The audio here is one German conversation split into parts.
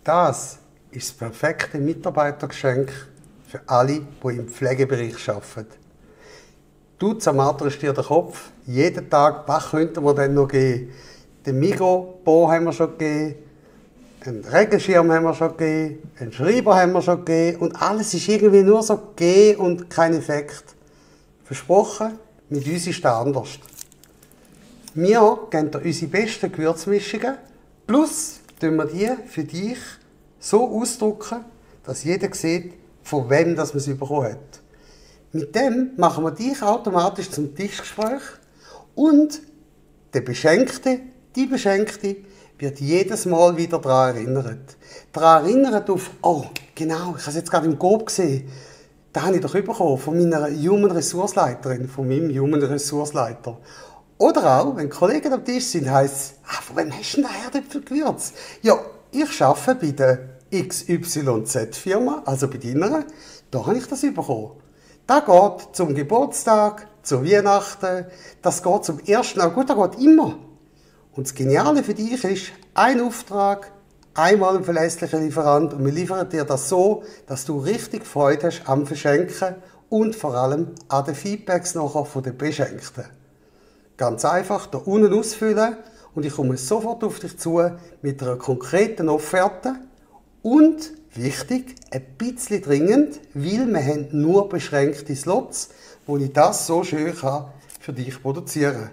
Das ist das perfekte Mitarbeitergeschenk für alle, die im Pflegebereich arbeiten. Du zermarterst dir den Kopf jeden Tag, was könnten wir denn noch geben? Den Migros-Bo haben wir schon gegeben, einen Regenschirm haben wir schon gegeben, einen Schreiber haben wir schon gegeben und alles ist irgendwie nur so gegeben und kein Effekt. Versprochen, mit uns ist es anders. Wir geben dir unsere besten Gewürzmischungen, plus tun wir die für dich so ausdrucken, dass jeder sieht, von wem das man es bekommen hat. Mit dem machen wir dich automatisch zum Tischgespräch und der Beschenkte, die Beschenkte, wird jedes Mal wieder daran erinnert. Daran erinnert auf, oh, genau, ich habe es jetzt gerade im Coop gesehen, da habe ich doch bekommen von meiner Human Resource Leiterin, von meinem Human Resource Leiter. Oder auch, wenn Kollegen am Tisch sind, heisst es, von wem hast du denn daher für Gewürz? Ja, ich arbeite bei der XYZ-Firma, also bei deiner, da habe ich das bekommen. Das geht zum Geburtstag, zu Weihnachten, das geht zum 1. August, das geht immer. Und das Geniale für dich ist, ein Auftrag, einmal ein verlässlicher Lieferant und wir liefern dir das so, dass du richtig Freude hast am Verschenken und vor allem an den Feedbacks nachher von den Beschenkten. Ganz einfach hier unten ausfüllen und ich komme sofort auf dich zu mit einer konkreten Offerte und, wichtig, ein bisschen dringend, weil wir haben nur beschränkte Slots, wo ich das so schön kann für dich produzieren kann.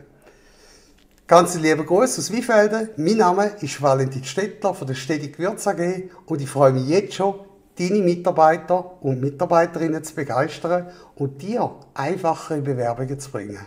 Ganz liebe Grüße aus Weinfelden. Mein Name ist Valentin Stettler von der Stedig Gewürz AG und ich freue mich jetzt schon, deine Mitarbeiter und Mitarbeiterinnen zu begeistern und dir einfachere Bewerbungen zu bringen.